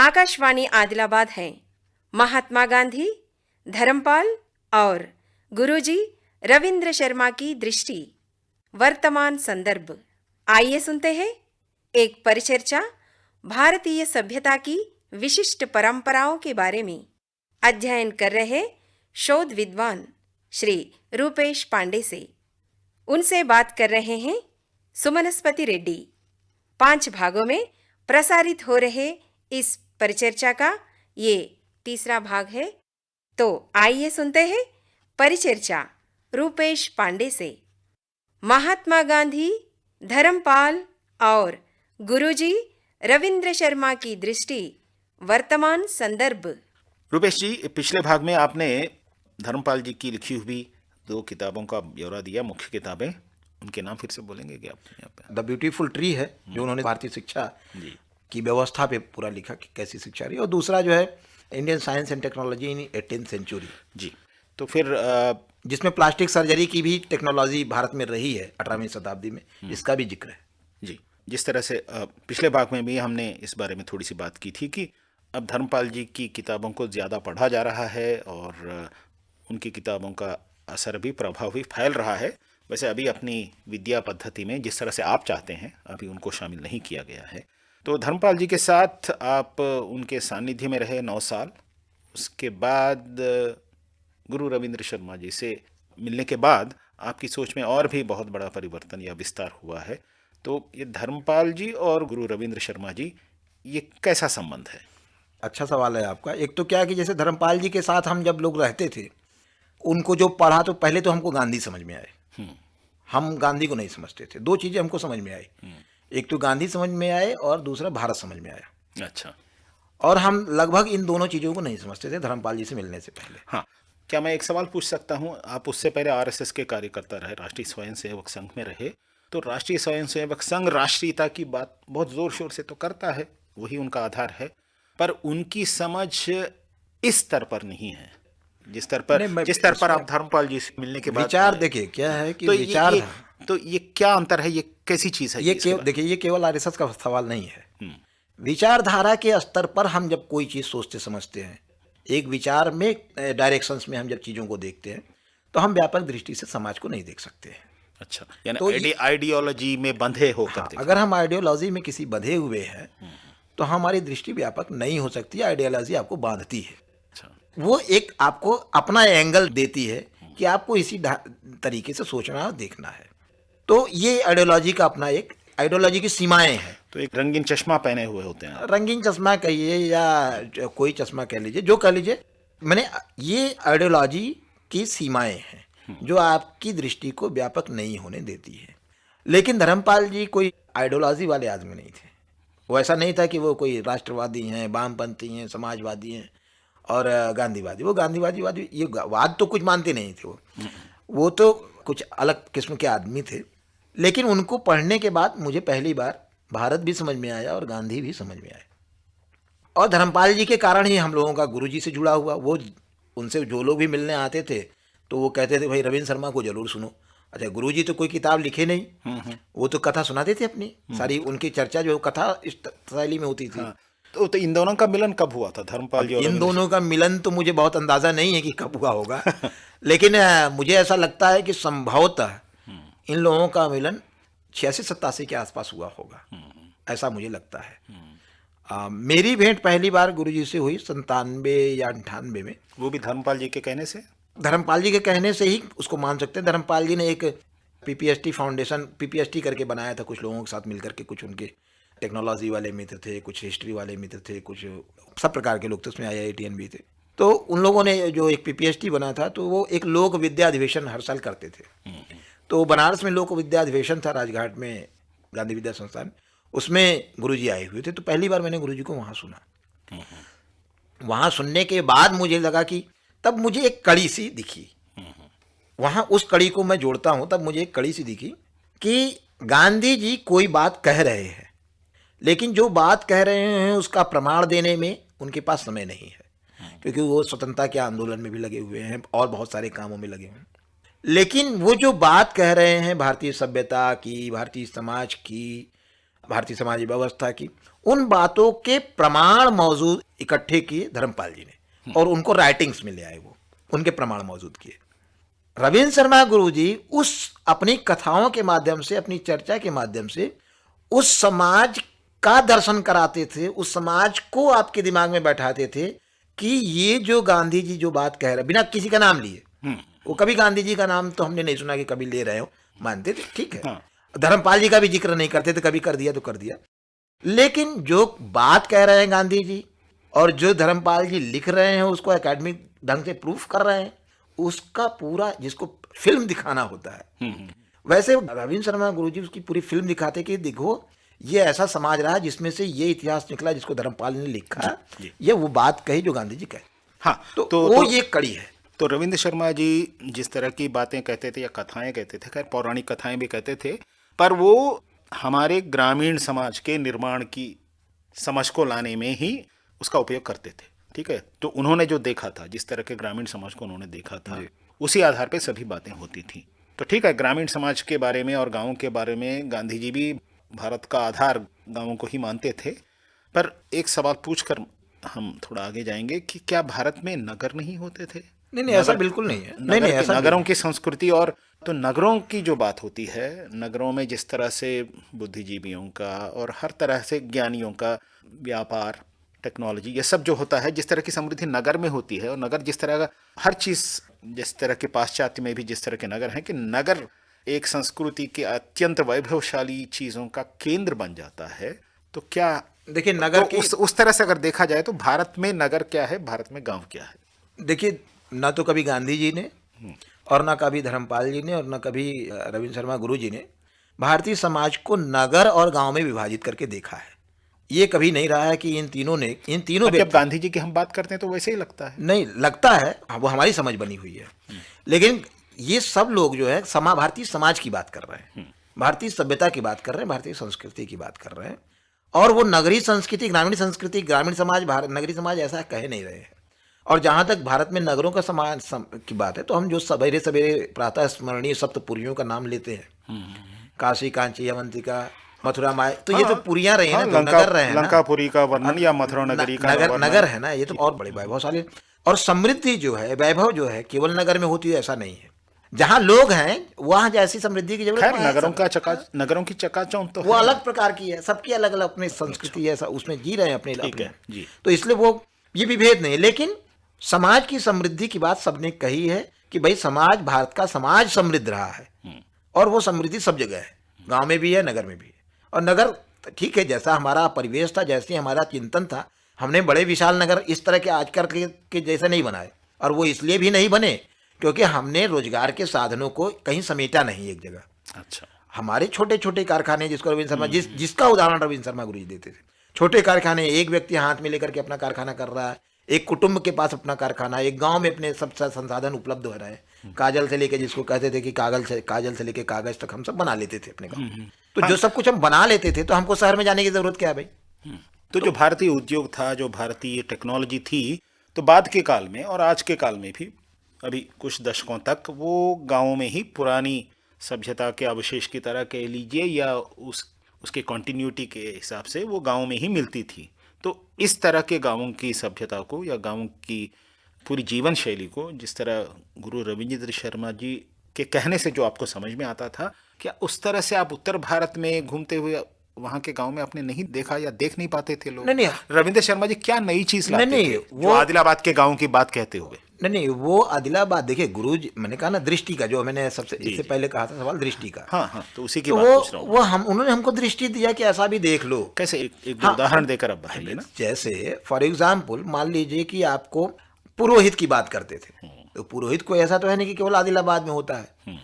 आकाशवाणी आदिलाबाद है। महात्मा गांधी, धर्मपाल और गुरुजी रविंद्र शर्मा की दृष्टि, वर्तमान संदर्भ। आइए सुनते हैं एक परिचर्चा भारतीय सभ्यता की विशिष्ट परंपराओं के बारे में। अध्ययन कर रहे शोध विद्वान श्री रूपेश पांडे से। उनसे बात कर रहे हैं सुमनस्पति रेड्डी। 5 भागों में प्रसारित हो रहे इस परिचर्चा का ये तीसरा भाग है। तो आइए सुनते हैं परिचर्चा रूपेश पांडे से। महात्मा गांधी, धर्मपाल और गुरुजी रविंद्र शर्मा की दृष्टि, वर्तमान संदर्भ। रूपेश जी, पिछले भाग में आपने धर्मपाल जी की लिखी हुई 2 किताबों का ब्यौरा दिया, मुख्य किताबें। उनके नाम फिर से बोलेंगे क्या आप यहाँ पे? द ब्यूटीफुल ट्री है जो उन्होंने भारतीय शिक्षा की व्यवस्था पे पूरा लिखा कि कैसी शिक्षा रही, और दूसरा जो है Indian science and technology in 18th century जी। तो फिर जिसमें प्लास्टिक सर्जरी की भी टेक्नोलॉजी भारत में रही है 18वीं शताब्दी में, इसका भी जिक्र है जी। जिस तरह से पिछले भाग में भी हमने इस बारे में थोड़ी सी बात की थी कि अब धर्मपाल जी की किताबों को ज़्यादा पढ़ा जा रहा है और उनकी किताबों का असर भी, प्रभाव भी फैल रहा है। वैसे अभी अपनी विद्या पद्धति में जिस तरह से आप चाहते हैं अभी उनको शामिल नहीं किया गया है। तो धर्मपाल जी के साथ आप उनके सानिध्य में रहे 9 साल। उसके बाद गुरु रविंद्र शर्मा जी से मिलने के बाद आपकी सोच में और भी बहुत बड़ा परिवर्तन या विस्तार हुआ है। तो ये धर्मपाल जी और गुरु रविंद्र शर्मा जी, ये कैसा संबंध है? अच्छा सवाल है आपका। एक तो क्या है कि जैसे धर्मपाल जी के साथ हम जब लोग रहते थे, उनको जो पढ़ा तो पहले तो हमको गांधी समझ में आए। हम गांधी को नहीं समझते थे। 2 चीज़ें हमको समझ में आई, एक तो गांधी समझ में आए और दूसरा भारत समझ में आया। अच्छा। और हम लगभग इन दोनों चीज़ों को नहीं समझते थे धर्मपाल जी से मिलने से पहले। हाँ, क्या मैं एक सवाल पूछ सकता हूँ? आप उससे पहले आरएसएस के कार्यकर्ता रहे, राष्ट्रीय स्वयंसेवक संघ में रहे। तो राष्ट्रीय स्वयंसेवक संघ राष्ट्रीयता की बात बहुत ज़ोर शोर से तो करता है, वही उनका आधार है, पर उनकी समझ इस स्तर पर नहीं है जिस स्तर पर आप धर्मपाल जी से मिलने के बाद विचार देखिए क्या है कि तो विचार ये क्या अंतर है? ये कैसी चीज़ है? देखिए ये केवल आरएसएस का सवाल नहीं है। विचारधारा के स्तर पर हम जब कोई चीज़ सोचते समझते हैं, एक विचार में डायरेक्शंस में हम जब चीज़ों को देखते हैं, तो हम व्यापक दृष्टि से समाज को नहीं देख सकते हैं। अच्छा, यानी आइडियोलॉजी में बंधे होकर। हाँ, अगर हम आइडियोलॉजी में किसी बंधे हुए हैं तो हमारी दृष्टि व्यापक नहीं हो सकती। आइडियोलॉजी आपको बांधती है। अच्छा। वो एक आपको अपना एंगल देती है कि आपको इसी तरीके से सोचना और देखना है। तो ये आइडियोलॉजी का अपना एक, आइडियोलॉजी की सीमाएं हैं। तो एक रंगीन चश्मा पहने हुए होते हैं। रंगीन चश्मा कहिए या कोई चश्मा कह लीजिए, जो कह लीजिए, मैंने ये आइडियोलॉजी की सीमाएं हैं जो आपकी दृष्टि को व्यापक नहीं होने देती है। लेकिन धर्मपाल जी कोई आइडियोलॉजी वाले आदमी नहीं थे। वो ऐसा नहीं था कि वो कोई राष्ट्रवादी हैं, वामपंथी हैं, समाजवादी हैं और गांधीवादी। वो गांधीवादी ये वाद तो कुछ मानते नहीं थे। वो तो कुछ अलग किस्म के आदमी थे। लेकिन उनको पढ़ने के बाद मुझे पहली बार भारत भी समझ में आया और गांधी भी समझ में आए। और धर्मपाल जी के कारण ही हम लोगों का गुरु जी से जुड़ा हुआ। वो उनसे जो लोग भी मिलने आते थे तो वो कहते थे भाई रविंद्र शर्मा को जरूर सुनो। अच्छा, गुरु जी तो कोई किताब लिखे नहीं, वो तो कथा सुनाते थे अपनी सारी। उनकी चर्चा जो कथा इस शैली में होती थी। हाँ। तो इन दोनों का मिलन कब हुआ था, धर्मपाल जी और इन दोनों का मिलन तो मुझे बहुत अंदाजा नहीं है कि कब हुआ होगा लेकिन मुझे ऐसा लगता है कि संभवतः इन लोगों का मिलन 86-87 के आसपास हुआ होगा, ऐसा मुझे लगता है। मेरी भेंट पहली बार गुरुजी से हुई 97 या 98 में। वो भी धर्मपाल जी के कहने से? धर्मपाल जी के कहने से ही उसको मान सकते हैं। धर्मपाल जी ने एक पीपीएसटी फाउंडेशन, पीपीएसटी करके बनाया था कुछ लोगों के साथ मिलकर के। कुछ उनके टेक्नोलॉजी वाले मित्र थे, कुछ हिस्ट्री वाले मित्र थे, कुछ सब प्रकार के लोग थे, उसमें IITN भी थे। तो उन लोगों ने जो एक पीपीएसटी बना था, तो वो एक लोक विद्या अधिवेशन हर साल करते थे। तो बनारस में लोक विद्या अधिवेशन था, राजघाट में गांधी विद्या संस्थान, उसमें गुरुजी आए हुए थे। तो पहली बार मैंने गुरुजी को वहाँ सुना। वहाँ सुनने के बाद मुझे लगा कि तब मुझे एक कड़ी सी दिखी वहाँ। उस कड़ी को मैं जोड़ता हूँ, तब मुझे एक कड़ी सी दिखी कि गांधी जी कोई बात कह रहे हैं, लेकिन जो बात कह रहे हैं उसका प्रमाण देने में उनके पास समय नहीं है, क्योंकि वो स्वतंत्रता के आंदोलन में भी लगे हुए हैं और बहुत सारे कामों में लगे हुए हैं। लेकिन वो जो बात कह रहे हैं भारतीय सभ्यता की, भारतीय समाज की, भारतीय समाज व्यवस्था की, उन बातों के प्रमाण मौजूद इकट्ठे किए धर्मपाल जी ने और उनको राइटिंग्स में ले आए, वो उनके प्रमाण मौजूद किए। रविंद्र शर्मा गुरुजी उस अपनी कथाओं के माध्यम से, अपनी चर्चा के माध्यम से उस समाज का दर्शन कराते थे, उस समाज को आपके दिमाग में बैठाते थे कि ये जो गांधी जी जो बात कह रहे, बिना किसी का नाम लिए, वो कभी गांधी जी का नाम तो हमने नहीं सुना कि कभी ले रहे हो, मानते थे, ठीक है। हाँ। धर्मपाल जी का भी जिक्र नहीं करते थे, कभी कर दिया तो कर दिया, लेकिन जो बात कह रहे हैं गांधी जी और जो धर्मपाल जी लिख रहे हैं उसको एकेडमिक ढंग से प्रूफ कर रहे हैं, उसका पूरा, जिसको फिल्म दिखाना होता है, वैसे रविंद्र शर्मा गुरुजी उसकी पूरी फिल्म दिखाते कि देखो ये ऐसा समाज रहा जिसमें से ये इतिहास निकला जिसको धर्मपाल ने लिखा, ये वो बात कही जो गांधी जी कहे। हाँ, तो वो ये कड़ी है। तो रविंद्र शर्मा जी जिस तरह की बातें कहते थे या कथाएं कहते थे, खैर पौराणिक कथाएं भी कहते थे, पर वो हमारे ग्रामीण समाज के निर्माण की समझ को लाने में ही उसका उपयोग करते थे, ठीक है। तो उन्होंने जो देखा था, जिस तरह के ग्रामीण समाज को उन्होंने देखा था, उसी आधार पे सभी बातें होती थी। तो ठीक है, ग्रामीण समाज के बारे में और गाँव के बारे में गांधी जी भी भारत का आधार गाँवों को ही मानते थे। पर एक सवाल पूछकर हम थोड़ा आगे जाएंगे कि क्या भारत में नगर नहीं होते थे? नहीं, ऐसा बिल्कुल नहीं है। नहीं, ऐसा नगरों की संस्कृति, और तो नगरों की जो बात होती है, नगरों में जिस तरह से बुद्धिजीवियों का और हर तरह से ज्ञानियों का व्यापार, टेक्नोलॉजी, ये सब जो होता है, जिस तरह की समृद्धि नगर में होती है, और नगर जिस तरह का हर चीज़, जिस तरह के पाश्चात्य में भी जिस तरह के नगर हैं कि नगर एक संस्कृति के अत्यंत वैभवशाली चीज़ों का केंद्र बन जाता है, तो क्या देखिए नगर तो उस तरह से अगर देखा जाए तो भारत में नगर क्या है, भारत में गांव क्या है? देखिए, ना तो कभी गांधी जी ने और ना कभी धर्मपाल जी ने और ना कभी रविंद्र शर्मा गुरु जी ने भारतीय समाज को नगर और गांव में विभाजित करके देखा है। ये कभी नहीं रहा है कि इन तीनों जब गांधी जी की हम बात करते हैं तो वैसे ही लगता है। नहीं लगता है, वो हमारी समझ बनी हुई है। लेकिन ये सब लोग जो है भारतीय समाज की बात कर रहे हैं, भारतीय सभ्यता की बात कर रहे हैं, भारतीय संस्कृति की बात कर रहे हैं, और वो नगरीय संस्कृति, ग्रामीण समाज, नगरीय समाज ऐसा कह नहीं रहे हैं। और जहाँ तक भारत में नगरों का समाज की बात है, तो हम जो सवेरे सवेरे प्रातः स्मरणीय सप्तपुरियों का नाम लेते हैं, काशी, कांची, अवंतिका, मथुरा, माया, तो ये तो पुरियां रही हैं ना, नगर रहे हैं ना। लंकापुरी का वर्णन या मथुरा नगरी का नगर है ना, ये तो और बड़े वैभवशाली। और समृद्धि जो है, वैभव जो है, केवल नगर में होती है ऐसा नहीं है। जहाँ लोग हैं वहाँ जैसी समृद्धि की जरूरत है। नगरों की चकाचौंध तो वो अलग प्रकार की है, सबकी अलग अलग अपनी संस्कृति है, उसमें जी रहे हैं अपने जी। तो इसलिए वो ये विभेद नहीं है। लेकिन समाज की समृद्धि की बात सबने कही है कि भाई समाज, भारत का समाज समृद्ध रहा है, और वो समृद्धि सब जगह है, गांव में भी है, नगर में भी है। और नगर ठीक है, जैसा हमारा परिवेश था, जैसे हमारा चिंतन था, हमने बड़े विशाल नगर इस तरह के आजकल के जैसे नहीं बनाए। और वो इसलिए भी नहीं बने क्योंकि हमने रोजगार के साधनों को कहीं समेटा नहीं एक जगह। अच्छा, हमारे छोटे छोटे कारखाने, जिसको रविंद्र शर्मा जिसका उदाहरण रविंद्र शर्मा गुरु जी देते थे, छोटे कारखाने, एक व्यक्ति हाथ में लेकर के अपना कारखाना कर रहा है, एक कुटुंब के पास अपना कारखाना, एक गांव में अपने सब संसाधन उपलब्ध हो रहे हैं। काजल से लेके, जिसको कहते थे कि काजल से लेके कागज तक हम सब बना लेते थे अपने गाँव में। तो जो सब कुछ हम बना लेते थे, तो हमको शहर में जाने की जरूरत क्या है भाई? तो जो भारतीय उद्योग था, जो भारतीय टेक्नोलॉजी थी, तो बाद के काल में और आज के काल में भी अभी कुछ दशकों तक वो गाँवों में ही पुरानी सभ्यता के अवशेष की तरह कह लीजिए, या उसके कॉन्टिन्यूटी के हिसाब से वो गाँव में ही मिलती थी। तो इस तरह के गाँवों की सभ्यता को या गाँवों की पूरी जीवन शैली को, जिस तरह गुरु रविंद्र शर्मा जी के कहने से जो आपको समझ में आता था, क्या उस तरह से आप उत्तर भारत में घूमते हुए वहाँ के गांव में आपने नहीं देखा या देख नहीं पाते थे लोग? नहीं, रविंद्र शर्मा जी क्या नई चीज लाते थे वो आदिलाबाद के गाँव की बात कहते हुए? नहीं, वो आदिलाबाद, देखिए गुरु जी, मैंने कहा ना दृष्टि का, जो मैंने सबसे इससे पहले कहा था सवाल दृष्टि का। हाँ, तो उसी की बात पूछ रहा हूँ। वो उन्होंने हमको दृष्टि दिया कि ऐसा भी देख लो। कैसे? एक उदाहरण देकर अब बताइए ना। जैसे फॉर एग्जाम्पल मान लीजिए कि आपको पुरोहित की बात करते थे, तो पुरोहित को ऐसा तो है नहीं कि केवल आदिलाबाद में होता है।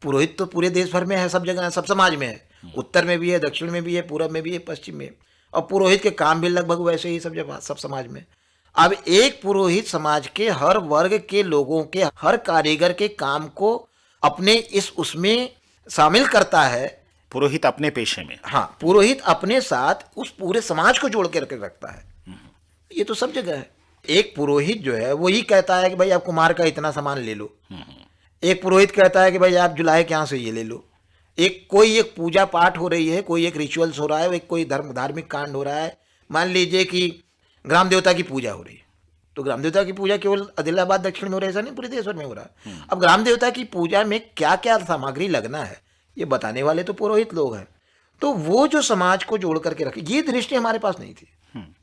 पुरोहित तो पूरे देश भर में है, सब जगह, सब समाज में है, उत्तर में भी है, दक्षिण में भी है, पूरब में भी है, पश्चिम में। और पुरोहित के काम भी लगभग वैसे ही सब जगह, सब समाज में। अब एक पुरोहित समाज के हर वर्ग के लोगों के, हर कारीगर के काम को अपने उसमें शामिल करता है। पुरोहित अपने पेशे में, हाँ, पुरोहित अपने साथ उस पूरे समाज को जोड़ के रखता है। ये तो सब जगह है। एक पुरोहित जो है वही कहता है कि भाई आप कुम्हार का इतना सामान ले लो, एक पुरोहित कहता है कि भाई आप जुलाहे के यहाँ से ये ले लो, एक कोई एक पूजा पाठ हो रही है, कोई एक रिचुअल्स हो रहा है, एक कोई धार्मिक कांड हो रहा है। मान लीजिए कि ग्राम देवता की पूजा हो रही है, तो ग्राम देवता की पूजा केवल आदिलाबाद दक्षिण में हो रहा है ऐसा नहीं, पूरे देश भर में हो रहा है। अब ग्राम देवता की पूजा में क्या क्या सामग्री लगना है ये बताने वाले तो पुरोहित लोग हैं। तो वो जो समाज को जोड़ करके रखे, ये दृष्टि हमारे पास नहीं थी।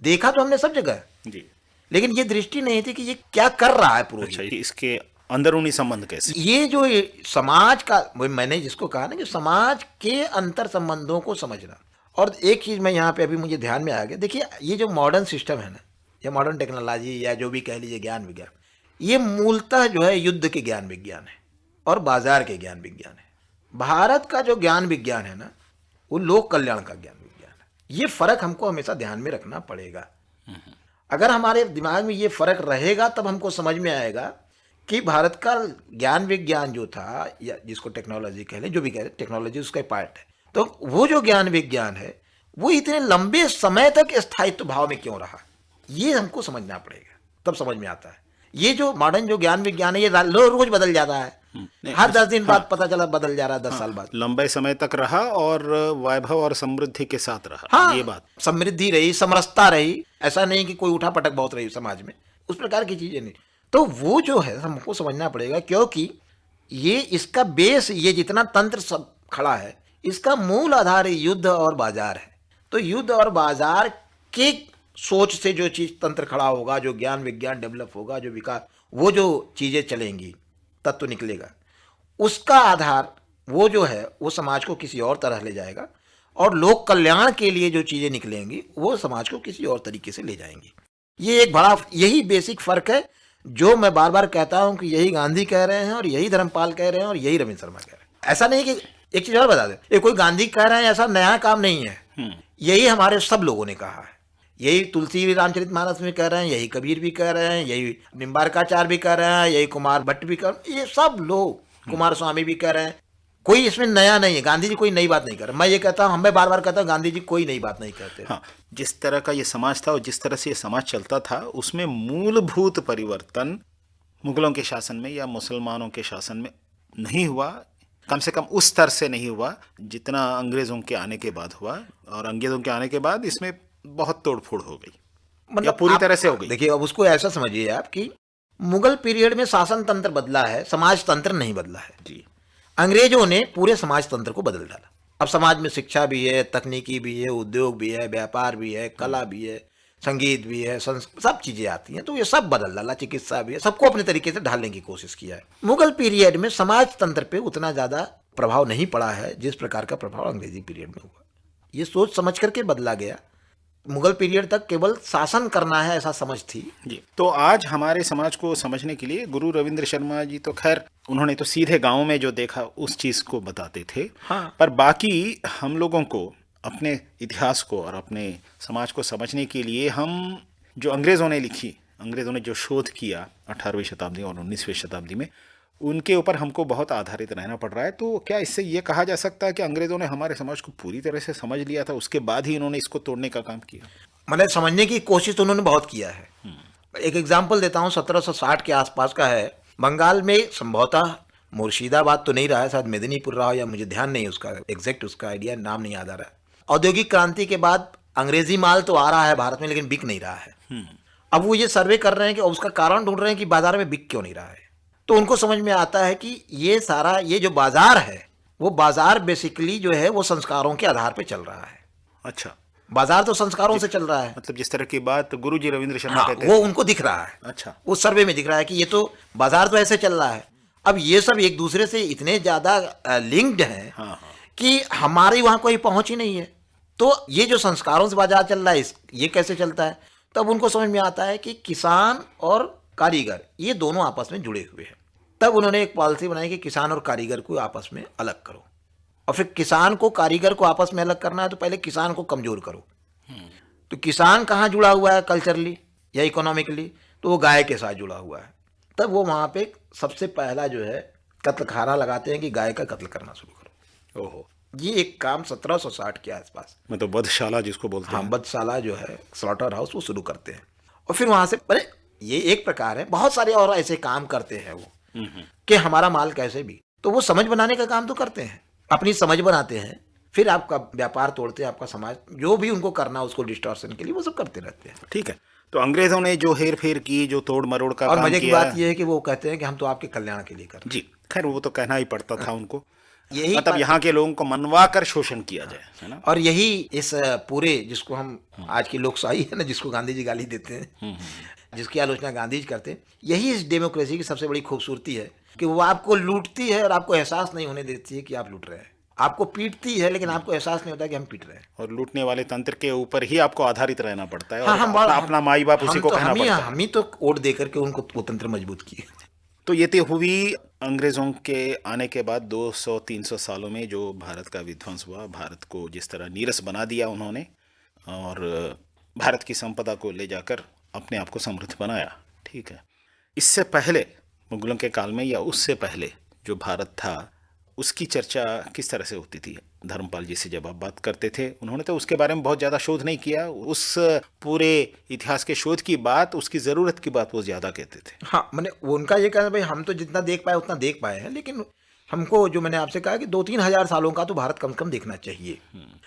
देखा तो हमने सब जगह, जी। लेकिन ये दृष्टि नहीं थी कि ये क्या कर रहा है पुरोहित। अच्छा, इसके अंदरूनी संबंध कैसे? ये जो समाज का, मैंने जिसको कहा ना कि समाज के अंतर संबंधों को समझना। और एक चीज मैं यहाँ पे अभी मुझे ध्यान में आ गया, देखिए ये जो मॉडर्न सिस्टम है ना, या मॉडर्न टेक्नोलॉजी या जो भी कह लीजिए ज्ञान विज्ञान, ये मूलतः जो है युद्ध के ज्ञान विज्ञान है और बाजार के ज्ञान विज्ञान है। भारत का जो ज्ञान विज्ञान है ना, वो लोक कल्याण का ज्ञान विज्ञान है। ये फर्क हमको हमेशा ध्यान में रखना पड़ेगा। अगर हमारे दिमाग में ये फर्क रहेगा तब हमको समझ में आएगा कि भारत का ज्ञान विज्ञान जो था, या जिसको टेक्नोलॉजी कह लें, जो भी कह लें, टेक्नोलॉजी उसका पार्ट है, तो वो जो ज्ञान विज्ञान है वो इतने लंबे समय तक स्थायित्व भाव में क्यों रहा, ये हमको समझना पड़ेगा, तब समझ में आता है। ये जो मॉडर्न जो ज्ञान विज्ञान है ये रोज बदल जाता है, हर 10 दिन बाद पता चला बदल जा रहा है, 10 साल बाद। लंबे समय तक रहा और वैभव और समृद्धि के साथ रहा। हाँ, ये बात, समृद्धि रही, समरसता रही, ऐसा नहीं कि कोई उठा पटक बहुत रही समाज में, उस प्रकार की चीजें नहीं। तो वो जो है हमको समझना पड़ेगा, क्योंकि ये इसका बेस, ये जितना तंत्र सब खड़ा है, इसका मूल आधार युद्ध और बाजार है। तो युद्ध और बाजार के सोच से जो चीज तंत्र खड़ा होगा, जो ज्ञान विज्ञान डेवलप होगा, जो विकास, वो जो चीजें चलेंगी, तत्व निकलेगा, उसका आधार वो जो है वो समाज को किसी और तरह ले जाएगा, और लोक कल्याण के लिए जो चीजें निकलेंगी वो समाज को किसी और तरीके से ले जाएंगी। ये एक बड़ा, यही बेसिक फर्क है जो मैं बार बार कहता हूं कि यही गांधी कह रहे हैं और यही धर्मपाल कह रहे हैं और यही रविंद्र शर्मा कह रहे हैं। ऐसा नहीं कि एक चीज और बता दें, ये कोई गांधी कह रहे हैं ऐसा नया काम नहीं है, यही हमारे सब लोगों ने कहा है। यही तुलसी रामचरितमानस में कह रहे हैं, यही कबीर भी कह रहे हैं, यही निम्बारकाचार्य भी कह रहे हैं, यही कुमार भट्ट भी कह रहे हैं, ये सब लोग, कुमार स्वामी भी कह रहे हैं। कोई इसमें नया नहीं है, गांधी जी कोई नई बात नहीं कर रहे। मैं ये कहता हूं, मैं बार बार कहता हूं, गांधी जी कोई नई बात नहीं कहते। हाँ, जिस तरह का ये समाज था और जिस तरह से ये समाज चलता था, उसमें मूलभूत परिवर्तन मुगलों के शासन में या मुसलमानों के शासन में नहीं हुआ, कम से कम उस स्तर से नहीं हुआ जितना अंग्रेजों के आने के बाद हुआ। और अंग्रेजों के आने के बाद इसमें बहुत तोड़फोड़ हो गई, या पूरी तरह से हो गई। देखिए, अब उसको ऐसा समझिए आप कि मुगल पीरियड में शासन तंत्र बदला है, समाज तंत्र नहीं बदला है जी। अंग्रेजों ने पूरे समाज तंत्र को बदल डाला। अब समाज में शिक्षा भी है, तकनीकी भी है, उद्योग भी है, व्यापार भी है, कला भी है, संगीत भी है, सब चीजें आती हैं, तो ये सब बदल डाला। चिकित्सा भी है, सबको अपने तरीके से ढालने की कोशिश किया है। मुगल पीरियड में समाज तंत्र पे उतना ज्यादा प्रभाव नहीं पड़ा है जिस प्रकार का प्रभाव अंग्रेजी पीरियड में हुआ। ये सोच समझ करके बदला गया। मुगल पीरियड तक केवल शासन करना है ऐसा समझ थी जी। तो आज हमारे समाज को समझने के लिए गुरु रविंद्र शर्मा जी तो खैर उन्होंने तो सीधे गांव में जो देखा उस चीज को बताते थे। हाँ। पर बाकी हम लोगों को अपने इतिहास को और अपने समाज को समझने के लिए हम जो अंग्रेजों ने लिखी, अंग्रेजों ने जो शोध किया 18वीं शताब्दी और 19वीं शताब्दी में, उनके ऊपर हमको बहुत आधारित रहना पड़ रहा है। तो क्या इससे ये कहा जा सकता है कि अंग्रेजों ने हमारे समाज को पूरी तरह से समझ लिया था, उसके बाद ही इन्होंने इसको तोड़ने का काम किया? मतलब समझने की कोशिश तो उन्होंने बहुत किया है। एक एग्जाम्पल देता हूँ, 1760 के आसपास का है। बंगाल में संभवतः मुर्शिदाबाद तो नहीं रहा है, शायद मेदिनीपुर रहा हो, या मुझे ध्यान नहीं उसका एग्जैक्ट, उसका आइडिया नाम नहीं याद आ रहा है। औद्योगिक क्रांति के बाद अंग्रेजी माल तो आ रहा है भारत में, लेकिन बिक नहीं रहा है। अब वो ये सर्वे कर रहे हैं कि उसका कारण ढूंढ रहे हैं कि बाजार में बिक क्यों नहीं रहा है। तो उनको समझ में आता है कि ये सारा ये जो बाजार है, वो बाजार बेसिकली जो है वो संस्कारों के आधार पे चल रहा है। अच्छा, बाजार तो संस्कारों से चल रहा है। मतलब जिस तरह की बात गुरु जी रविंद्र शर्मा हाँ, कहते वो हैं, उनको दिख रहा है। अच्छा, उस सर्वे में दिख रहा है कि ये तो बाजार तो ऐसे चल रहा है। अब ये सब एक दूसरे से इतने ज्यादा लिंक्ड हैं हाँ। कि हमारी वहां कोई पहुंच ही नहीं है। तो ये जो संस्कारों से बाजार चल रहा है, ये कैसे चलता है? तब उनको समझ में आता है कि किसान और कारीगर ये दोनों आपस में जुड़े हुए हैं। तब उन्होंने एक पॉलिसी बनाई कि किसान और कारीगर को आपस में अलग करो, और फिर किसान को कारीगर को आपस में अलग करना है तो पहले किसान को कमजोर करो। तो किसान कहाँ जुड़ा हुआ है कल्चरली या इकोनॉमिकली? तो वो गाय के साथ जुड़ा हुआ है। तब वो वहाँ पे सबसे पहला जो है कत्ल खाना लगाते हैं कि गाय का कत्ल करना शुरू करो। ओहो, ये एक काम 1760 के आसपास, मतलब वधशाला जिसको बोलते हाँ, हैं। वधशाला जो है, स्लॉटर हाउस, वो शुरू करते हैं। और फिर वहां से, अरे ये एक प्रकार है, बहुत सारे और ऐसे काम करते हैं वो कि हमारा माल कैसे भी, तो वो समझ बनाने का काम तो करते हैं। अपनी समझ बनाते हैं, फिर आपका व्यापार तोड़ते हैं, आपका समाज जो भी उनको करना उसको डिस्टॉर्शन के लिए वो सब करते रहते हैं। ठीक है, तो अंग्रेजों ने जो हेर फेर की, जो तोड़ मरोड़ का और काम मजे की किया, बात यह है कि वो कहते हैं कि हम तो आपके कल्याण के लिए कर रहे जी खैर वो तो कहना ही पड़ता था उनको, यही मतलब बात- यहाँ के लोगों को मनवा कर शोषण किया जाए, है ना। हैं। और यही इस पूरे जिसको हम आज की लोकशाही है ना, जिसको गांधी जी गाली देते हैं, जिसकी आलोचना गांधी जी करते हैं, यही इस डेमोक्रेसी की सबसे बड़ी खूबसूरती है कि वो आपको लूटती है और आपको एहसास नहीं होने देती है कि आप लूट रहे हैं। आपको पीटती है लेकिन आपको एहसास नहीं होता कि हम पीट रहे हैं। और लूटने वाले तंत्र के ऊपर ही आपको आधारित रहना पड़ता है, हाँ, और हम अपना, अपना माई बाप उसी को कहना पड़ता है। हम ही तो वोट दे करके उनको वो तंत्र मजबूत किए। तो ये तो हुई अंग्रेज़ों के आने के बाद 200-300 सालों में जो भारत का विध्वंस हुआ, भारत को जिस तरह नीरस बना दिया उन्होंने, और भारत की संपदा को ले जाकर अपने आप को समृद्ध बनाया। ठीक है, इससे पहले मुगलों के काल में या उससे पहले जो भारत था उसकी चर्चा किस तरह से होती थी? धर्मपाल जी से जब आप बात करते थे, उन्होंने तो उसके बारे में बहुत ज़्यादा शोध नहीं किया, उस पूरे इतिहास के शोध की बात, उसकी ज़रूरत की बात वो ज़्यादा कहते थे। हाँ, मैंने उनका ये कहना भाई हम तो जितना देख पाए उतना देख पाए हैं, लेकिन हमको जो मैंने आपसे कहा कि 2-3 हजार सालों का तो भारत कम से कम देखना चाहिए।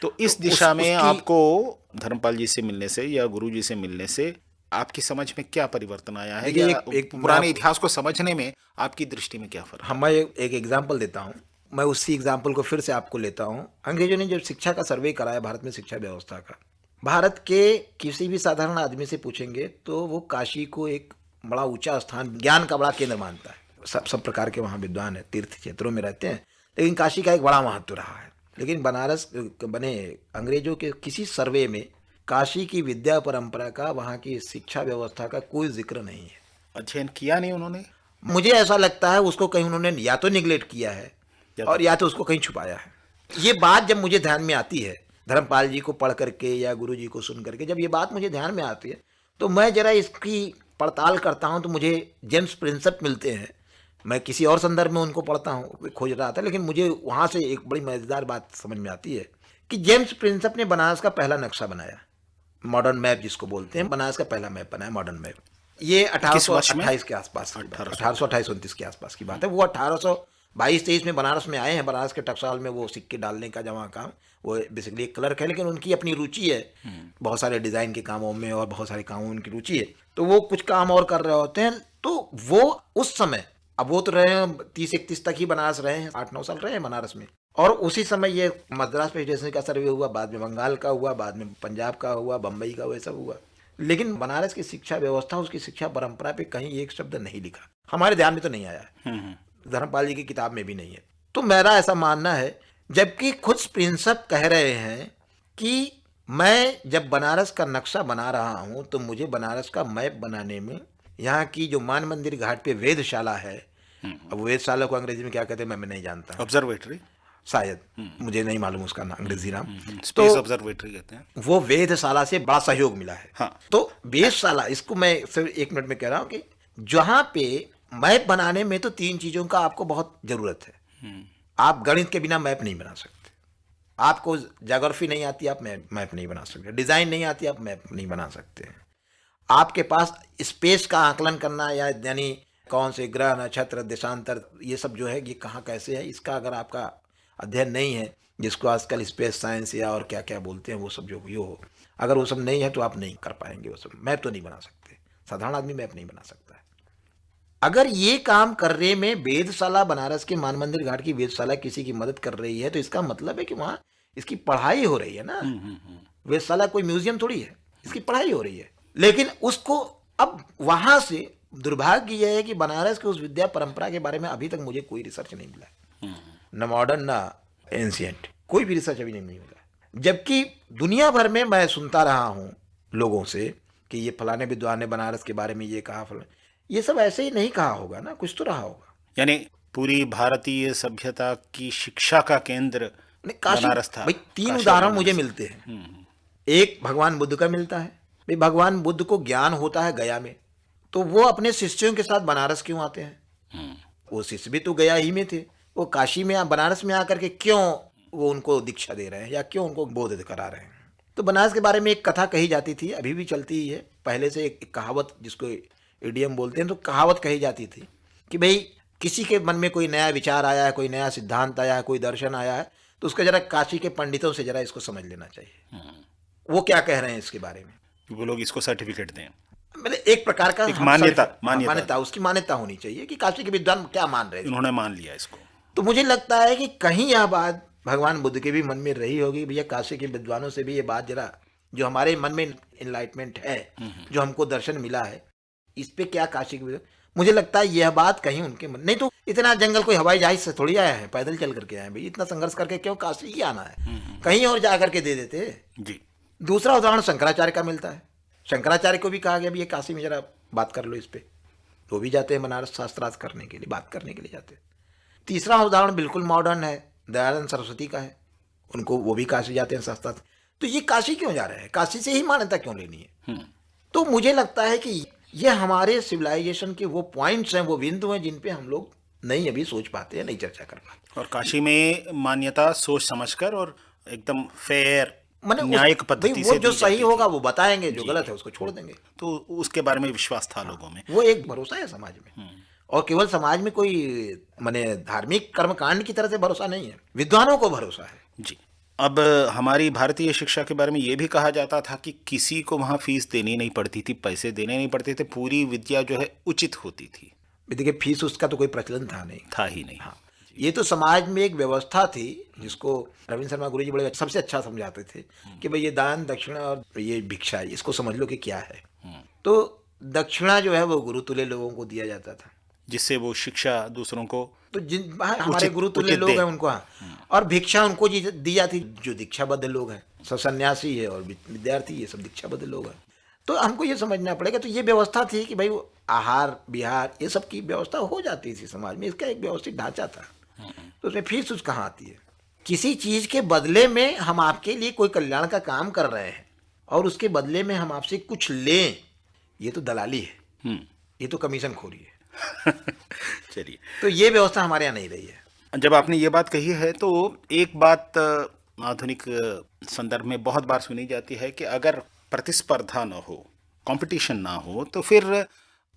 तो इस तो दिशा में उसकी- आपको धर्मपाल जी से मिलने से या गुरु जी से मिलने से आपकी समझ में क्या परिवर्तन आया है, देखिए, या एक पुराने इतिहास को समझने में आपकी दृष्टि में क्या फर्क? मैं एक एग्जाम्पल देता हूँ, मैं उसी एग्जाम्पल को फिर से आपको लेता हूँ। अंग्रेजों ने जब शिक्षा का सर्वे कराया भारत में, शिक्षा व्यवस्था का, भारत के किसी भी साधारण आदमी से पूछेंगे तो वो काशी को एक बड़ा ऊंचा स्थान, ज्ञान का बड़ा केंद्र मानता है। सब प्रकार के वहाँ विद्वान है, तीर्थ क्षेत्रों में रहते हैं, लेकिन काशी का एक बड़ा महत्व रहा है। लेकिन बनारस बने अंग्रेजों के किसी सर्वे में काशी की विद्या परंपरा का, वहाँ की शिक्षा व्यवस्था का कोई जिक्र नहीं है। अध्ययन किया नहीं उन्होंने? मुझे ऐसा लगता है उसको कहीं उन्होंने या तो निगलेक्ट किया है और या तो उसको कहीं छुपाया है। ये बात जब मुझे ध्यान में आती है, धर्मपाल जी को पढ़ करके या गुरु जी को सुन करके, जब ये बात मुझे ध्यान में आती है तो मैं जरा इसकी पड़ताल करता हूँ, तो मुझे जेम्स प्रिंसेप मिलते हैं। मैं किसी और संदर्भ में उनको पढ़ता हूँ, खोज रहा था, लेकिन मुझे वहाँ से एक बड़ी मज़ेदार बात समझ में आती है कि जेम्स प्रिंसेप ने बनारस का पहला नक्शा बनाया, मॉडर्न मैप जिसको बोलते हैं, बनारस का पहला मैप बनाया, मॉडर्न मैप। ये 1828 के आसपास, 1828-29 के आसपास की बात है। वो 1822-23 में बनारस में आए हैं। बनारस के टकसाल में वो सिक्के डालने का जहाँ काम, वो बेसिकली एक क्लर्क है, लेकिन उनकी अपनी रुचि है बहुत सारे डिज़ाइन के कामों में और बहुत सारे कामों में उनकी रुचि है, तो वो कुछ काम और कर रहे होते हैं। तो वो उस समय, अब वो तो रहे हैं 30-31 तक ही बनारस रहे हैं, 8-9 साल रहे हैं बनारस में, और उसी समय ये मद्रास प्रेसिडेंसी का सर्वे हुआ, बाद में बंगाल का हुआ, बाद में पंजाब का हुआ, बम्बई का हुआ, सब हुआ। लेकिन बनारस की शिक्षा व्यवस्था, उसकी शिक्षा परंपरा पे कहीं एक शब्द नहीं लिखा, हमारे ध्यान में तो नहीं आया है, धर्मपाल जी की किताब में भी नहीं है। तो मेरा ऐसा मानना है, जबकि खुद प्रिंसेप कह रहे हैं कि मैं जब बनारस का नक्शा बना रहा हूं तो मुझे बनारस का मैप बनाने में यहाँ की जो मान मंदिर घाट पे वेधशाला है, अब वेधशाला को अंग्रेजी में क्या कहते हैं मैं नहीं जानता, ऑब्जर्वेटरी शायद, मुझे नहीं मालूम उसका नाम, अंग्रेजी नाम, स्पेस ऑब्जर्वेटरी कहते हैं। वो वेधशाला से बड़ा सहयोग मिला है। हाँ। तो वेधशाला, इसको मैं सिर्फ 1 मिनट में कह रहा हूँ कि जहाँ पे मैप बनाने में तो 3 चीज़ों का आपको बहुत ज़रूरत है। आप गणित के बिना मैप नहीं बना सकते, आपको ज्योग्राफी नहीं आती आप मैप नहीं बना सकते, डिज़ाइन नहीं आती आप मैप नहीं बना सकते, आपके पास स्पेस का आकलन करना, या यानी कौन से ग्रह, नक्षत्र, देशांतर, ये सब जो है ये कहाँ कैसे है, इसका अगर आपका अध्ययन नहीं है, जिसको आजकल स्पेस साइंस या और क्या क्या बोलते हैं, वो सब जो भी हो, अगर वो सब नहीं है तो आप नहीं कर पाएंगे, वो सब मैप तो नहीं बना सकते, साधारण आदमी मैप नहीं बना सकता है। अगर ये काम करने में वेधशाला, बनारस के मान मंदिर घाट की वेधशाला किसी की मदद कर रही है, तो इसका मतलब है कि वहाँ इसकी पढ़ाई हो रही है ना। वेधशाला कोई म्यूजियम थोड़ी है, इसकी पढ़ाई हो रही है। लेकिन उसको अब वहाँ से दुर्भाग्य यह है कि बनारस के उस विद्या परंपरा के बारे में अभी तक मुझे कोई रिसर्च नहीं मिला, न मॉडर्न न एंशियंट, कोई भी रिसर्च अभी नहीं मिला। जबकि दुनिया भर में मैं सुनता रहा हूँ लोगों से कि ये फलाने विद्वान ने बनारस के बारे में ये कहा, फलाने, ये सब ऐसे ही नहीं कहा होगा ना, कुछ तो रहा होगा। यानी पूरी भारतीय सभ्यता की शिक्षा का केंद्र बनारस था। भाई 3 उदाहरण मुझे मिलते हैं। एक भगवान बुद्ध का मिलता है, भाई भगवान बुद्ध को ज्ञान होता है गया में, तो वो अपने शिष्यों के साथ बनारस क्यों आते हैं? वो शिष्य भी तो गया ही में थे, वो काशी में बनारस में आकर के क्यों वो उनको दीक्षा दे रहे हैं या क्यों उनको बोध करा रहे हैं? तो बनारस के बारे में एक कथा कही जाती थी, अभी भी चलती ही है, पहले से एक कहावत जिसको इडियम बोलते हैं, तो कहावत कही जाती थी कि भाई किसी के मन में कोई नया विचार आया है, कोई नया सिद्धांत आया है, कोई दर्शन आया है, तो उसका जरा काशी के पंडितों से जरा इसको समझ लेना चाहिए, वो क्या कह रहे हैं इसके बारे में। वो लोग इसको सर्टिफिकेट दें, मतलब एक प्रकार का एक मान्यता उसकी मान्यता होनी चाहिए कि काशी के विद्वान क्या मान रहे हैं। उन्होंने मान लिया इसको। तो मुझे लगता है कि कहीं यह बात भगवान बुद्ध के भी मन में रही होगी, भैया काशी के विद्वानों से भी ये बात जरा, जो हमारे मन में इनलाइटमेंट है, जो हमको दर्शन मिला है, इस पे क्या काशी के विद्वान, मुझे लगता है यह बात कहीं उनके मन, नहीं तो इतना जंगल कोई हवाई जहाज से थोड़ी आया है, पैदल चल करके आए हैं भाई, इतना संघर्ष करके क्यों काशी ही आना है, कहीं और जा करके दे देते जी। दूसरा उदाहरण शंकराचार्य का मिलता है। शंकराचार्य को भी कहा गया भी ये काशी में जरा बात कर लो इस पे, वो भी जाते हैं बनारस शास्त्रार्थ करने के लिए, बात करने के लिए जाते हैं। तीसरा उदाहरण बिल्कुल मॉडर्न है, दयानंद सरस्वती का है, उनको वो भी काशी जाते हैं शास्त्रार्थ। तो ये काशी क्यों जा रहे हैं, काशी से ही मान्यता क्यों लेनी है। तो मुझे लगता है कि ये हमारे सिविलाइजेशन के वो पॉइंट्स हैं, वो बिंदु हैं जिन पे हम लोग नहीं अभी सोच पाते हैं, नहीं चर्चा कर पाते। और काशी में मान्यता सोच समझकर और एकदम फेयर न्यायिक पद्धति से, वो जो सही होगा वो बताएंगे, जो गलत है उसको छोड़ देंगे। तो उसके बारे में विश्वास था लोगों में, वो एक भरोसा है समाज में, और केवल समाज में कोई माने धार्मिक कर्मकांड की तरह से भरोसा नहीं है, विद्वानों को भरोसा है जी। अब हमारी भारतीय शिक्षा के बारे में ये भी कहा जाता था कि किसी को वहाँ फीस देनी नहीं पड़ती थी, पैसे देने नहीं पड़ते थे, पूरी विद्या जो है उचित होती थी। देखिए फीस उसका तो कोई प्रचलन था ही नहीं। हाँ, ये तो समाज में एक व्यवस्था थी जिसको रविंद्र शर्मा गुरुजी बड़े सबसे अच्छा समझाते थे कि भाई ये दान दक्षिणा और ये भिक्षा, इसको समझ लो कि क्या है। तो दक्षिणा जो है वो गुरु तुल्य लोगों को दिया जाता था, जिससे वो शिक्षा दूसरों को, तो जिन हमारे गुरु तुल्य लोग हैं उनको, हाँ, और भिक्षा उनको दी जाती जो दीक्षाबद्ध लोग हैं, सब सन्यासी है और विद्यार्थी, ये सब दीक्षाबद्ध लोग हैं। तो हमको ये समझना पड़ेगा, तो ये व्यवस्था थी कि भाई वो आहार विहार ये सब की व्यवस्था हो जाती थी समाज में, इसका एक व्यवस्थित ढांचा था। तो उसमें फीस उस कहाँ आती है, किसी चीज के बदले में हम आपके लिए कोई कल्याण का काम कर रहे हैं और उसके बदले में हम आपसे कुछ लें, ये तो दलाली है, ये तो कमीशन खोरी है। चलिए, तो ये व्यवस्था हमारे यहाँ नहीं रही है। जब आपने ये बात कही है तो एक बात आधुनिक संदर्भ में बहुत बार सुनी जाती है कि अगर प्रतिस्पर्धा न हो, कंपटीशन ना हो, तो फिर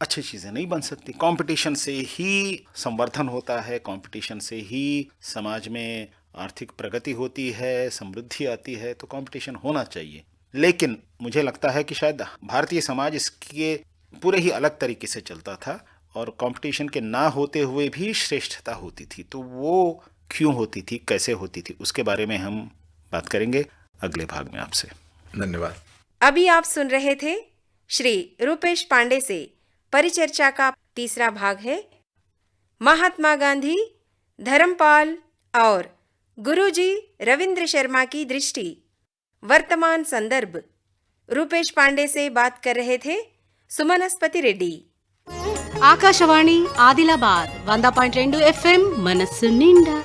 अच्छी चीज़ें नहीं बन सकती। कंपटीशन से ही संवर्धन होता है, कंपटीशन से ही समाज में आर्थिक प्रगति होती है, समृद्धि आती है, तो कंपटीशन होना चाहिए। लेकिन मुझे लगता है कि शायद भारतीय समाज इसके पूरे ही अलग तरीके से चलता था और कंपटीशन के ना होते हुए भी श्रेष्ठता होती थी। तो वो क्यों होती थी, कैसे होती थी, उसके बारे में हम बात करेंगे अगले भाग में आपसे। धन्यवाद। अभी आप सुन रहे थे श्री रूपेश पांडे से परिचर्चा का तीसरा भाग है महात्मा गांधी, धर्मपाल और गुरुजी रविंद्र शर्मा की दृष्टि, वर्तमान संदर्भ। रूपेश पांडे से बात कर रहे थे सुमनस्पति रेड्डी। ఆకాశవాణి ఆదిలాబాద్ 100.2 FM మనస్సు నిండా